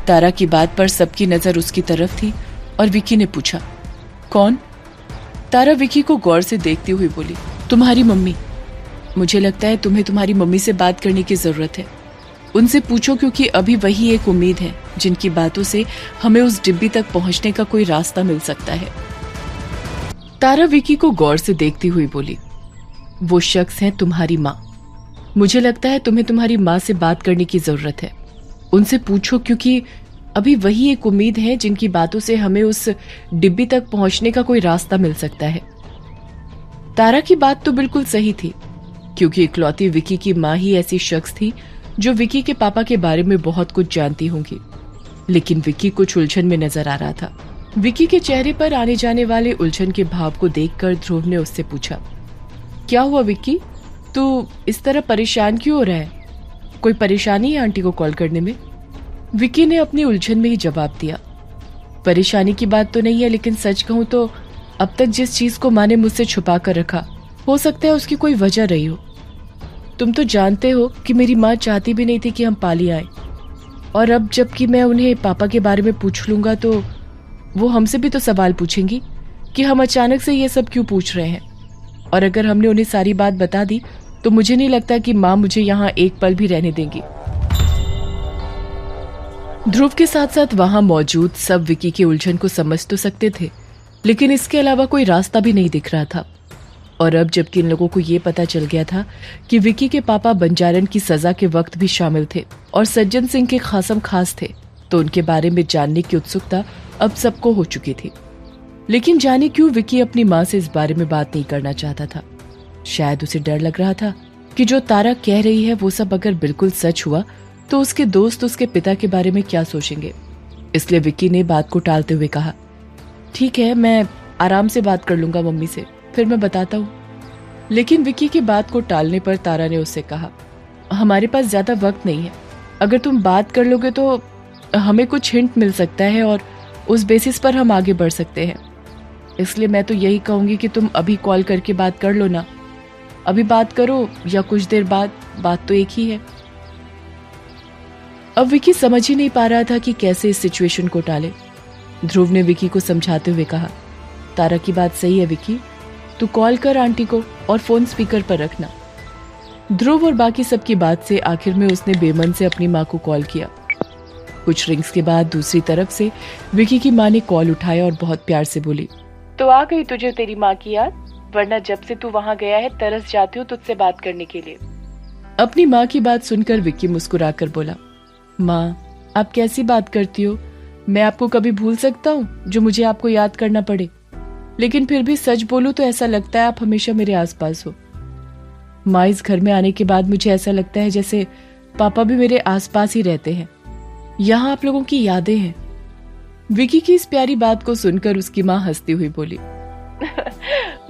तारा की बात पर सबकी नजर उसकी तरफ थी और विकी ने पूछा, कौन? तारा विकी को गौर से देखती हुई बोली, तुम्हारी मम्मी। मुझे लगता है तुम्हें तुम्हारी मम्मी से बात करने की जरूरत है। उनसे पूछो, क्योंकि अभी वही एक उम्मीद है जिनकी बातों से हमें उस डिब्बी तक पहुंचने का कोई रास्ता मिल सकता है। तारा विकी को गौर से देखती हुई बोली, वो शख्स है तुम्हारी माँ। मुझे लगता है तुम्हें तुम्हारी माँ से बात करने की जरूरत है। उनसे पूछो, क्योंकि अभी वही एक उम्मीद है जिनकी बातों से हमें उस डिब्बी तक पहुंचने का कोई रास्ता मिल सकता है। तारा की बात तो बिल्कुल सही थी, क्योंकि इकलौती विकी की माँ ही ऐसी शख्स थी जो विकी के पापा के बारे में बहुत कुछ जानती होंगी। लेकिन विकी कुछ उलझन में नजर आ रहा था। विकी के चेहरे पर आने जाने वाले उलझन के भाव को देखकर ध्रुव ने उससे पूछा, क्या हुआ विकी, तू इस तरह परेशान क्यों हो रहा है? कोई परेशानी है आंटी को कॉल करने में? विकी ने अपनी उलझन में ही जवाब दिया, परेशानी की बात तो नहीं है, लेकिन सच कहूं तो अब तक जिस चीज को माँ ने मुझसे छुपा कर रखा, हो सकता है उसकी कोई वजह रही हो। तुम तो जानते हो कि मेरी माँ चाहती भी नहीं थी कि हम पाली आए, और अब जबकि मैं उन्हें पापा के बारे में पूछ लूंगा तो वो हमसे भी तो सवाल पूछेंगी कि हम अचानक से ये सब क्यों पूछ रहे हैं। और अगर हमने उन्हें सारी बात बता दी तो मुझे नहीं लगता कि माँ मुझे यहाँ एक पल भी रहने देंगी। ध्रुव के साथ साथ वहां मौजूद सब विकी के उलझन को समझ तो सकते थे, लेकिन इसके अलावा कोई रास्ता भी नहीं दिख रहा था। और अब जबकि इन लोगों को ये पता चल गया था कि विकी के पापा बंजारन की सजा के वक्त भी शामिल थे और सज्जन सिंह के खासम खास थे, तो उनके बारे में जानने की उत्सुकता अब सबको हो चुकी थी। लेकिन जाने क्यों विकी अपनी माँ से इस बारे में बात नहीं करना चाहता था। शायद उसे डर लग रहा था कि जो तारा कह रही है वो सब अगर बिल्कुल सच हुआ तो उसके दोस्त उसके पिता के बारे में क्या सोचेंगे। इसलिए विकी ने बात को टालते हुए कहा, ठीक है, मैं आराम से बात कर लूंगा मम्मी से, फिर मैं बताता हूँ। लेकिन विकी की बात को टालने पर तारा ने उससे कहा, हमारे पास ज्यादा वक्त नहीं है, अगर तुम बात कर लोगे तो हमें कुछ हिंट मिल सकता है और उस बेसिस पर हम आगे बढ़ सकते हैं। इसलिए मैं तो यही कहूंगी कि तुम अभी कॉल करके बात कर लो ना। अभी बात करो या कुछ देर बाद, बात तो एक ही है। अब विकी समझ ही नहीं पा रहा था कि कैसे इस सिचुएशन को टाले। ध्रुव ने विकी को समझाते हुए कहा, तारा की बात सही है विकी, तू कॉल कर आंटी को और फोन स्पीकर पर रखना। ध्रुव और बाकी सबकी बात से आखिर में उसने बेमन से अपनी माँ को कॉल किया। कुछ रिंग्स के बाद दूसरी तरफ से विकी की माँ ने कॉल उठाया और बहुत प्यार से बोली, तो आ गई तुझे तेरी माँ की याद, वरना जब से तू वहाँ गया है तरस जाती हूँ तुझसे बात करने के लिए। अपनी माँ की बात सुनकर विक्की मुस्कुराकर बोला, माँ आप कैसी बात करती हो, मैं आपको कभी भूल सकता हूँ जो मुझे आपको याद करना पड़े? लेकिन फिर भी सच बोलूं तो ऐसा लगता है आप हमेशा मेरे आसपास हो। माँ इस घर में आने के बाद मुझे ऐसा लगता है जैसे पापा भी मेरे आसपास ही रहते हैं। यहाँ आप लोगों की यादें हैं। विकी की इस प्यारी बात को सुनकर उसकी माँ हंसती हुई बोली,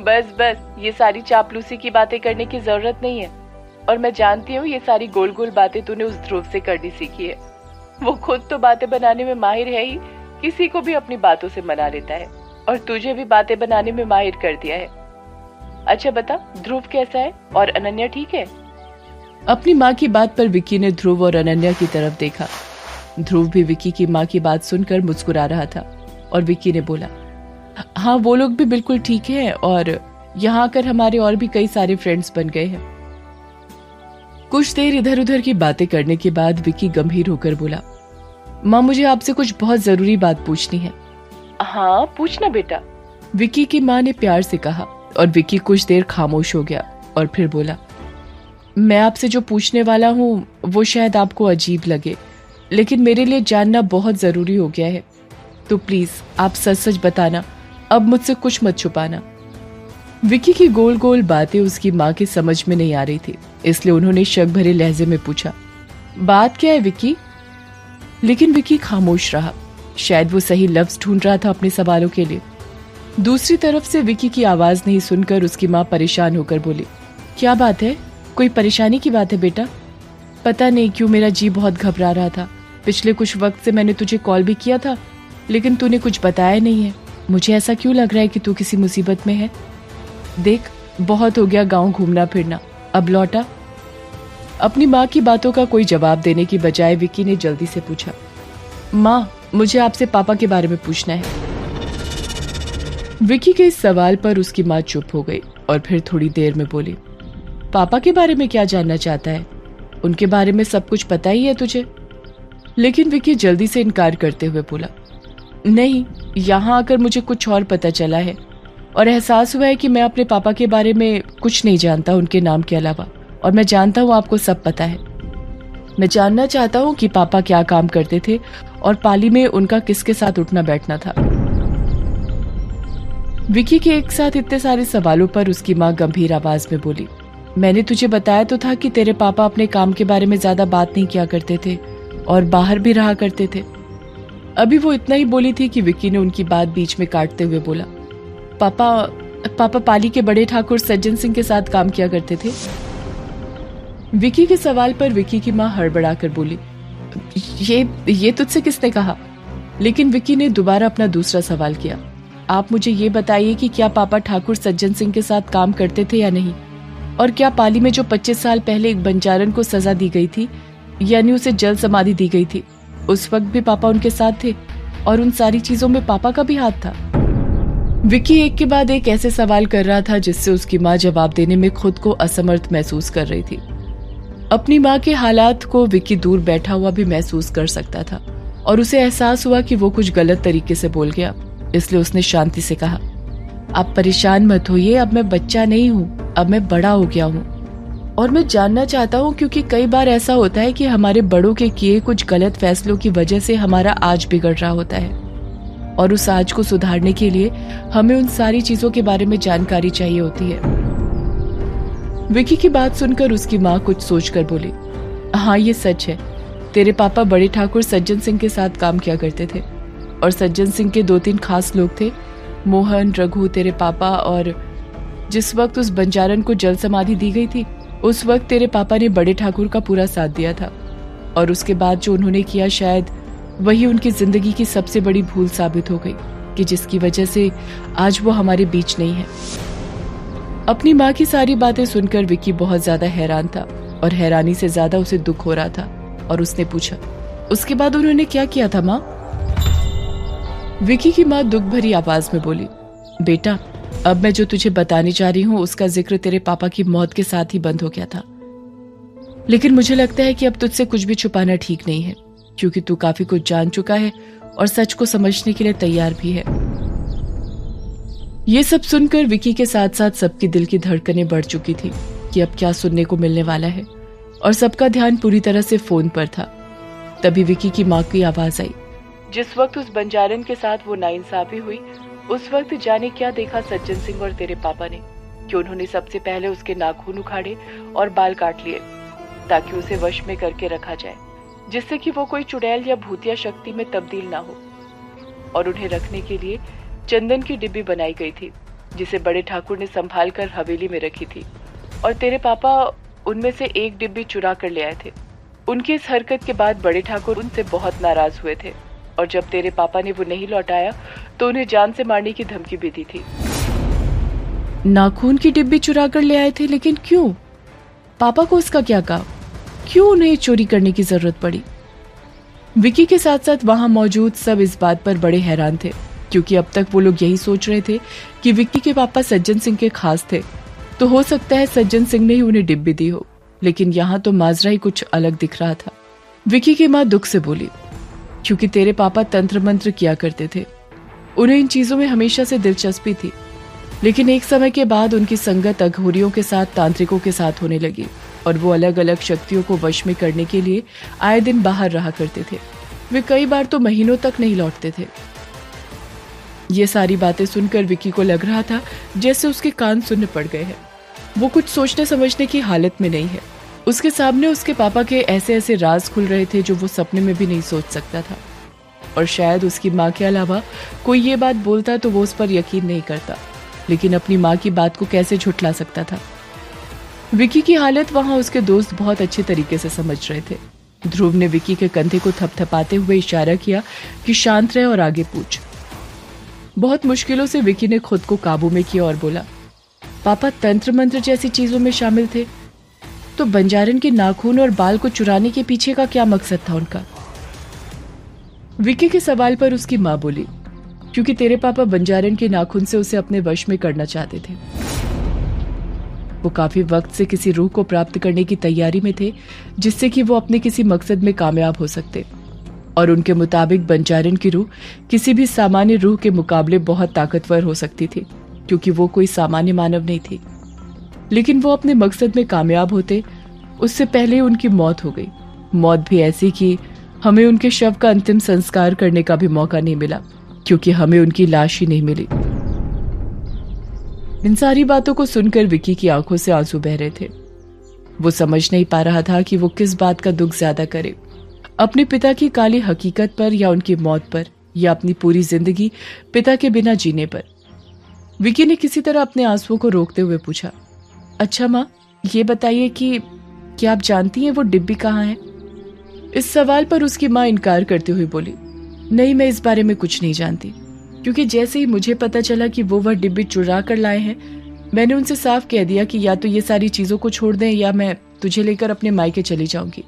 बस बस ये सारी चापलूसी की बातें करने की जरूरत नहीं है, और मैं जानती हूँ ये सारी गोल गोल बातें तूने उस ध्रुव से करनी सीखी है। वो खुद तो बातें बनाने में माहिर है ही, किसी को भी अपनी बातों से मना लेता है, और तुझे भी बातें बनाने में माहिर कर दिया है। अच्छा बता, ध्रुव कैसा है और अनन्या ठीक है? अपनी माँ की बात पर विकी ने ध्रुव और अनन्या की तरफ देखा। ध्रुव भी विकी की माँ की बात सुनकर मुस्कुरा रहा था और विकी ने बोला, हाँ वो लोग भी बिल्कुल ठीक हैं और यहाँ आकर हमारे और भी कई सारे फ्रेंड्स बन गए हैं। कुछ देर इधर उधर की बातें करने के बाद विकी गंभीर होकर बोला, माँ मुझे आपसे कुछ बहुत जरूरी बात पूछनी है। हाँ पूछना बेटा, विकी की माँ ने प्यार से कहा और विकी कुछ देर खामोश हो गया और फिर बोला, मैं आपसे जो पूछने वाला हूँ वो शायद आपको अजीब लगे, लेकिन मेरे लिए जानना बहुत जरूरी हो गया है, तो प्लीज आप सच सच बताना, अब मुझसे कुछ मत छुपाना। विकी की गोल गोल बातें उसकी माँ की समझ में नहीं आ रही थी, इसलिए उन्होंने शक भरे लहजे में पूछा, बात क्या है विकी? लेकिन विकी खामोश रहा, शायद वो सही लफ्ज ढूंढ रहा था अपने सवालों के लिए। दूसरी तरफ से विकी की आवाज नहीं सुनकर उसकी माँ परेशान होकर बोली, क्या बात है, कोई परेशानी की बात है बेटा? पता नहीं क्यों मेरा जी बहुत घबरा रहा था। पिछले कुछ वक्त से मैंने तुझे कॉल भी किया था, लेकिन तूने कुछ बताया नहीं है। मुझे ऐसा क्यों लग रहा है कि तू किसी मुसीबत में है। देख बहुत हो गया गांव घूमना फिरना, अब लौटा। अपनी माँ की बातों का कोई जवाब देने की बजाय विकी ने जल्दी से पूछा, माँ, मुझे आपसे पापा के बारे में पूछना है। विकी के इस सवाल पर उसकी माँ चुप हो गई और फिर थोड़ी देर में बोली, पापा के बारे में क्या जानना चाहता है? उनके बारे में सब कुछ पता ही है तुझे। लेकिन विकी जल्दी से इनकार करते हुए बोला, नहीं, यहाँ आकर मुझे कुछ और पता चला है और एहसास हुआ है कि मैं अपने पापा के बारे में कुछ नहीं जानता उनके नाम के अलावा, और मैं जानता हूँ आपको सब पता है। मैं जानना चाहता हूँ कि पापा क्या काम करते थे और पाली में उनका किसके साथ उठना बैठना था। विकी के एक साथ इतने सारे सवालों पर उसकी माँ गंभीर आवाज में बोली, मैंने तुझे बताया तो था कि तेरे पापा अपने काम के बारे में ज्यादा बात नहीं किया करते थे और बाहर भी रहा करते थे। अभी वो इतना ही बोली थी कि विकी ने उनकी बात बीच में काटते हुए बोला, पापा पाली के बड़े ठाकुर सज्जन सिंह के साथ काम किया करते थे। विकी के सवाल पर विकी की माँ हड़बड़ाकर बोली, ये तुझसे किसने कहा? लेकिन विकी ने दोबारा अपना दूसरा सवाल किया, आप मुझे ये बताइए कि क्या पापा ठाकुर सज्जन सिंह के साथ काम करते थे या नहीं, और क्या पाली में जो 25 साल पहले एक बंजारन को सजा दी गई थी, यानी उसे जल समाधि दी गई थी, उस वक्त भी पापा उनके साथ थे और उन सारी चीजों में पापा का भी हाथ था? विकी एक के बाद एक ऐसे सवाल कर रहा था जिससे उसकी माँ जवाब देने में खुद को असमर्थ महसूस कर रही थी। अपनी माँ के हालात को विकी दूर बैठा हुआ भी महसूस कर सकता था और उसे एहसास हुआ कि वो कुछ गलत तरीके से बोल गया, इसलिए उसने शांति से कहा, आप परेशान मत होइए, अब मैं बच्चा नहीं हूँ, अब मैं बड़ा हो गया हूँ और मैं जानना चाहता हूँ, क्योंकि कई बार ऐसा होता है कि हमारे बड़ों के किए कुछ गलत फैसलों की वजह से हमारा आज बिगड़ रहा होता है और उस आज को सुधारने के लिए हमें उन सारी चीजों के बारे में जानकारी चाहिए होती है। विकी की बात सुनकर उसकी माँ कुछ सोचकर बोली, हाँ ये सच है, तेरे पापा बड़े ठाकुर सज्जन सिंह के साथ काम किया करते थे और सज्जन सिंह के 2-3 खास लोग थे, मोहन, रघु, तेरे पापा, और जिस वक्त उस बंजारन को जल समाधि दी गई थी उस वक्त तेरे पापा ने बड़े ठाकुर का पूरा साथ दिया था और उसके बाद जो उन्होंने किया शायद वही उनकी जिंदगी की सबसे बड़ी भूल साबित हो गई कि जिसकी वजह से आज वो हमारे बीच नहीं है। अपनी माँ की सारी बातें सुनकर विकी बहुत ज्यादा हैरान था और हैरानी से ज्यादा उसे दुख हो रहा था और उसने पूछा, उसके बाद उन्होंने क्या किया था माँ? विकी की माँ दुख भरी आवाज में बोली, बेटा, अब मैं जो तुझे बताने जा रही हूँ उसका जिक्र तेरे पापा की मौत के साथ ही बंद हो गया था, लेकिन मुझे लगता है कि अब तुझसे कुछ भी छुपाना ठीक नहीं है, क्योंकि तू काफी कुछ जान चुका है और सच को समझने के लिए तैयार भी है। ये सब सुनकर विकी के साथ साथ सबके दिल की धड़कनें बढ़ चुकी थी कि अब क्या सुनने को मिलने वाला है, और सबका ध्यान पूरी तरह से फोन पर था। तभी विकी की माँ की आवाज आई, जिस वक्त उस बंजारन के साथ वो नाइंसाफी हुई उस वक्त जाने क्या देखा सज्जन सिंह और तेरे पापा ने कि उन्होंने सबसे पहले उसके नाखून उखाड़े और बाल काट लिए ताकि उसे वश में करके रखा जाए, जिससे कि वो कोई चुड़ैल या भूतिया शक्ति में तब्दील ना हो। और उन्हें रखने के लिए चंदन की डिब्बी बनाई गई थी जिसे बड़े ठाकुर ने संभाल कर हवेली में रखी थी और तेरे पापा उनमें से एक डिब्बी चुरा कर ले आए थे। उनकी इस हरकत के बाद बड़े ठाकुर उनसे बहुत नाराज हुए थे और जब तेरे पापा ने वो नहीं लौटाया तो उन्हें जान से मारने की धमकी भी दी थी। नाखून की डिब्बी चुरा कर ले आए थे, लेकिन क्यों? पापा को इसका क्या काम? क्यों उन्हें चोरी करने की जरूरत पड़ी? विकी के साथ साथ वहां मौजूद सब इस बात पर बड़े हैरान थे, क्योंकि अब तक वो लोग यही सोच रहे थे कि विक्की के पापा सज्जन सिंह के खास थे, तो हो सकता है सज्जन सिंह ने ही उन्हें डिब्बी दी हो, लेकिन यहाँ तो माजरा ही कुछ अलग दिख रहा था। विकी की माँ दुख से बोली, क्योंकि तेरे पापा तंत्र मंत्र किया करते थे, उन्हें इन चीजों में हमेशा से दिलचस्पी थी, लेकिन एक समय के बाद उनकी संगत अघोरियों के साथ, तांत्रिकों के साथ होने लगी और वो अलग अलग शक्तियों को वश में करने के लिए आए दिन बाहर रहा करते थे। वे कई बार तो महीनों तक नहीं लौटते थे। ये सारी बातें सुनकर विकी को लग रहा था जैसे उसके कान सुनने पड़ गए हैं। वो कुछ सोचने समझने की हालत में नहीं है। उसके सामने उसके पापा के ऐसे ऐसे राज खुल रहे थे जो वो सपने में भी नहीं सोच सकता था, और शायद उसकी माँ के अलावा कोई ये बात बोलता तो वो उस पर यकीन नहीं करता, लेकिन अपनी माँ की बात को कैसे झुठला सकता था। विकी की हालत वहां उसके दोस्त बहुत अच्छे तरीके से समझ रहे थे। ध्रुव ने विकी के कंधे को थपथपाते हुए इशारा किया कि शांत रहे और आगे पूछ। बहुत मुश्किलों से विकी ने खुद को काबू में किया और बोला, पापा तंत्र मंत्र जैसी चीजों में शामिल थे, तो बंजारन के नाखून और बाल को चुराने के पीछे का क्या मकसद था उनका? विकी के सवाल पर उसकी माँ बोली, क्योंकि तेरे पापा बंजारन के नाखून से उसे अपने वश में करना चाहते थे। वो काफी वक्त से किसी रूह को प्राप्त करने की तैयारी में थे, जिससे कि वो अपने किसी मकसद में कामयाब हो सकते। और उनके मुताबिक बंजारन की रूह किसी भी सामान्य रूह के मुकाबले बहुत ताकतवर हो सकती थी, क्योंकि वो कोई सामान्य मानव नहीं थी। लेकिन वो अपने मकसद में कामयाब होते उससे पहले उनकी मौत हो गई। मौत भी ऐसी कि हमें उनके शव का अंतिम संस्कार करने का भी मौका नहीं मिला, क्योंकि हमें उनकी लाश ही नहीं मिली। इन सारी बातों को सुनकर विकी की आंखों से आंसू बह रहे थे। वो समझ नहीं पा रहा था कि वो किस बात का दुख ज्यादा करे, अपने पिता की काली हकीकत पर या उनकी मौत पर, या अपनी पूरी जिंदगी पिता के बिना जीने पर। विकी ने किसी तरह अपने आंसुओं को रोकते हुए पूछा, अच्छा माँ, ये बताइए कि क्या आप जानती हैं वो डिब्बी कहाँ है? इस सवाल पर उसकी माँ इनकार करते हुए बोली, नहीं, मैं इस बारे में कुछ नहीं जानती, क्योंकि जैसे ही मुझे पता चला कि वो वह डिब्बी चुरा कर लाए हैं, मैंने उनसे साफ कह दिया कि या तो ये सारी चीजों को छोड़ दें या मैं तुझे लेकर अपने मायके चली जाऊंगी।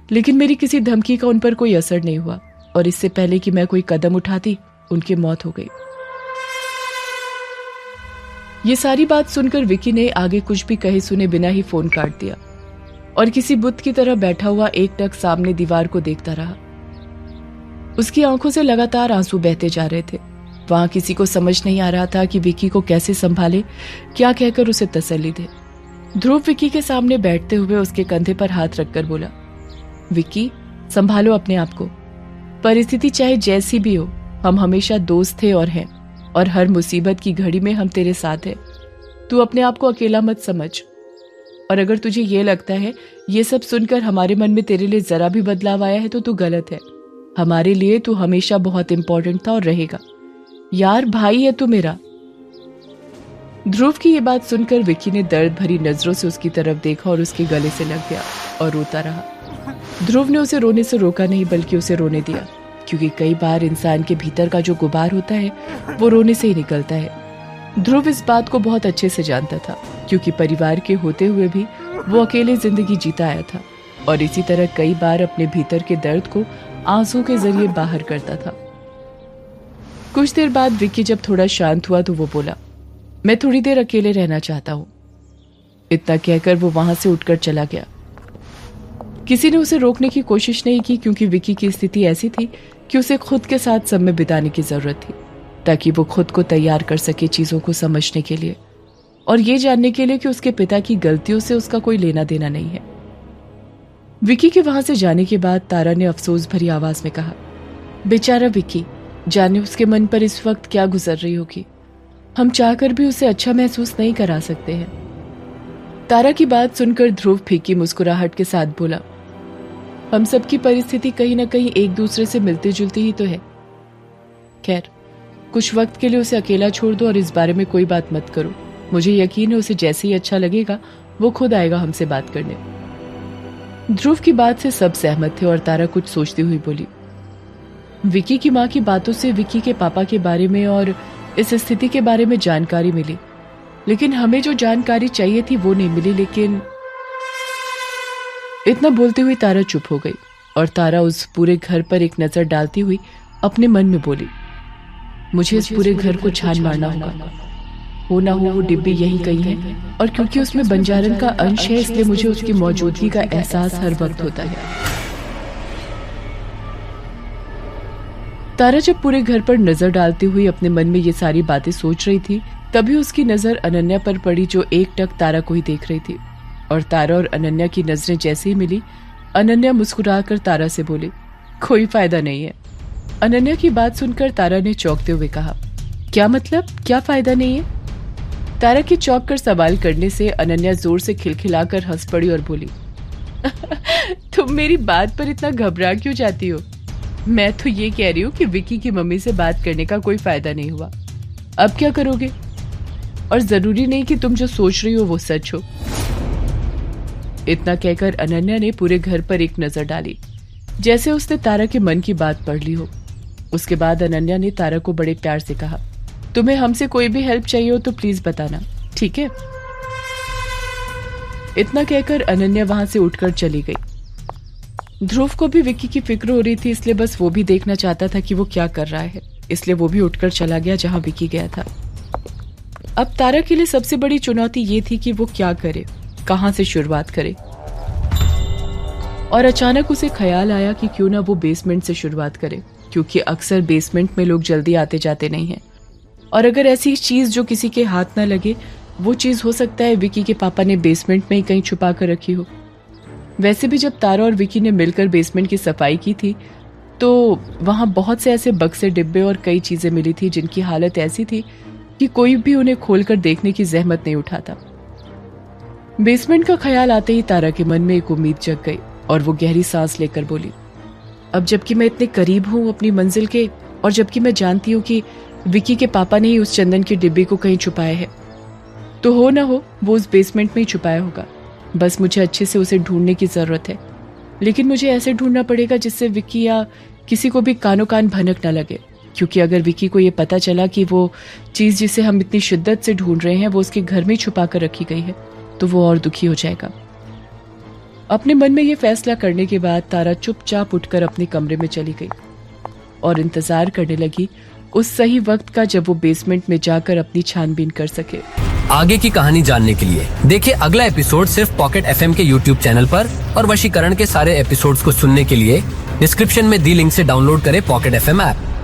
लेकिन मेरी किसी धमकी का उन पर कोई असर नहीं हुआ, और इससे पहले कि मैं कोई कदम उठाती, उनकी मौत हो गई। ये सारी बात सुनकर विकी ने आगे कुछ भी कहे सुने बिना ही फोन काट दिया और किसी बुत की तरह बैठा हुआ एकटक सामने दीवार को देखता रहा। उसकी आंखों से लगातार आंसू बहते जा रहे थे। वहां किसी को समझ नहीं आ रहा था कि विकी को कैसे संभाले, क्या कहकर उसे तसल्ली दे। ध्रुव विकी के सामने बैठते हुए उसके कंधे पर हाथ रखकर बोला, विकी, संभालो अपने आप को। परिस्थिति चाहे जैसी भी हो, हम हमेशा दोस्त थे और हैं, और हर मुसीबत की घड़ी में हम तेरे साथ हैं। तू अपने आप को अकेला मत समझ, और अगर तुझे ये लगता है ये सब सुनकर हमारे मन में तेरे लिए जरा भी बदलाव आया है तो तू गलत है। हमारे लिए तू हमेशा बहुत इंपॉर्टेंट था और रहेगा। यार, भाई है तू मेरा। ध्रुव की ये बात सुनकर विकी ने दर्द भरी नजरों से उसकी तरफ देखा और उसके गले से लग गया और रोता रहा। ध्रुव ने उसे रोने से रोका नहीं, बल्कि उसे रोने दिया, क्योंकि कई बार इंसान के भीतर का जो गुबार होता है वो रोने से ही निकलता है। ध्रुव इस बात को बहुत अच्छे से जानता था, क्योंकि परिवार के होते हुए भी वो अकेले जिंदगी जीता आया था, और इसी तरह कई बार अपने भीतर के दर्द को आंसू के जरिए बाहर करता था। कुछ देर बाद विक्की जब थोड़ा शांत हुआ तो वो बोला, मैं थोड़ी देर अकेले रहना चाहता हूँ। इतना कहकर वो वहां से उठकर चला गया। किसी ने उसे रोकने की कोशिश नहीं की, क्योंकि विक्की की स्थिति ऐसी थी कि उसे खुद के साथ समय बिताने की जरूरत थी, ताकि वो खुद को तैयार कर सके चीजों को समझने के लिए, और ये जानने के लिए कि उसके पिता की गलतियों से उसका कोई लेना देना नहीं है। विक्की के वहां से जाने के बाद तारा ने अफसोस भरी आवाज में कहा, बेचारा विक्की, जाने उसके मन पर इस वक्त क्या गुजर रही होगी। हम चाहकर भी उसे अच्छा महसूस नहीं करा सकते हैं। तारा की बात सुनकर ध्रुव फीकी मुस्कुराहट के साथ बोला, हम सबकी परिस्थिति कहीं ना कहीं एक दूसरे से मिलती जुलती ही तो है। खैर, कुछ वक्त के लिए उसे अकेला छोड़ दो और इस बारे में कोई बात मत करो। मुझे यकीन है उसे जैसे ही अच्छा लगेगा वो खुद आएगा हमसे बात करने। ध्रुव की बात से सब सहमत थे और तारा कुछ सोचती हुई बोली, विकी की माँ की बातों से विकी के पापा के बारे में और इस स्थिति के बारे में जानकारी मिली, लेकिन हमें जो जानकारी चाहिए थी वो नहीं मिली। लेकिन इतना बोलते हुए तारा चुप हो गई, और तारा उस पूरे घर पर एक नजर डालती हुई अपने मन में बोली, मुझे इस पूरे घर को छान मारना होगा। हो ना हो वो डिब्बी यहीं कहीं है, और क्योंकि उसमें बंजारन का अंश है इसलिए मुझे उसकी मौजूदगी का एहसास हर वक्त होता है। तारा जब पूरे घर पर नजर डालती हुई अपने मन में ये सारी बातें सोच रही थी, तभी उसकी नजर अनन्या पर पड़ी, जो एकटक तारा को ही देख रही थी। और तारा और अनन्या की नजरें जैसे ही मिली, अनन्या मुस्कुराकर तारा से बोली, कोई फायदा नहीं है। अनन्या की बात सुनकर तारा ने चौंकते हुए कहा, क्या मतलब, क्या फायदा नहीं है? तारा के चौंक कर सवाल करने से अनन्या जोर से खिलखिलाकर हंस पड़ी और बोली, तुम मेरी बात पर इतना घबरा क्यों जाती हो? मैं तो ये कह रही हूँ कि विकी की मम्मी से बात करने का कोई फायदा नहीं हुआ। अब क्या करोगे? और जरूरी नहीं कि तुम जो सोच रही हो वो सच हो। इतना कहकर अनन्या ने पूरे घर पर एक नजर डाली, जैसे उसने तारा के मन की बात पढ़ ली हो। उसके बाद अनन्या ने तारा को बड़े प्यार से कहा, तुम्हें हमसे कोई भी हेल्प चाहिए हो तो प्लीज बताना, ठीक है? इतना कहकर अनन्या वहां से उठकर चली गई। ध्रुव को भी विक्की की फिक्र हो रही थी, इसलिए बस वो भी देखना चाहता था कि वो क्या कर रहा है, इसलिए वो भी उठकर चला गया जहां विक्की गया था। अब तारा के लिए सबसे बड़ी चुनौती ये थी कि वो क्या करे, कहां से शुरुआत करे। और अचानक उसे ख्याल आया कि क्यों ना वो बेसमेंट से शुरुआत करे, क्योंकि अक्सर बेसमेंट में लोग जल्दी आते जाते नहीं हैं। और अगर ऐसी चीज जो किसी के हाथ न लगे, वो चीज हो सकता है विक्की के पापा ने बेसमेंट में ही कहीं छुपा कर रखी हो। वैसे भी जब तारा और विक्की ने मिलकर बेसमेंट की सफाई की थी तो वहां बहुत से ऐसे बक्से, डिब्बे और कई चीजें मिली थी जिनकी हालत ऐसी थी कि कोई भी उन्हें खोलकर देखने की जहमत नहीं उठाता। बेसमेंट का ख्याल आते ही तारा के मन में एक उम्मीद जग गई और वो गहरी सांस लेकर बोली, अब जबकि मैं इतने करीब हूं अपनी मंजिल के, और जबकि मैं जानती हूँ कि विक्की के पापा ने ही उस चंदन के डिब्बे को कहीं छुपाया है, तो हो ना हो वो उस बेसमेंट में ही छुपाया होगा। बस मुझे अच्छे से उसे ढूंढने की जरूरत है, लेकिन मुझे ऐसे ढूंढना पड़ेगा जिससे विक्की या किसी को भी कानो कान भनक ना लगे, क्योंकि अगर विक्की को ये पता चला कि वो चीज जिसे हम इतनी शिद्दत से ढूंढ रहे हैं वो उसके घर में ही छुपा कर रखी गई है, तो वो और दुखी हो जाएगा। अपने मन में ये फैसला करने के बाद तारा चुपचाप उठकर अपने कमरे में चली गई और इंतजार करने लगी उस सही वक्त का जब वो बेसमेंट में जाकर अपनी छानबीन कर सके। आगे की कहानी जानने के लिए देखिए अगला एपिसोड सिर्फ पॉकेट एफएम के यूट्यूब चैनल पर, और वशीकरण के सारे एपिसोड्स को सुनने के लिए डिस्क्रिप्शन में दी लिंक से डाउनलोड करें पॉकेट एफएम ऐप।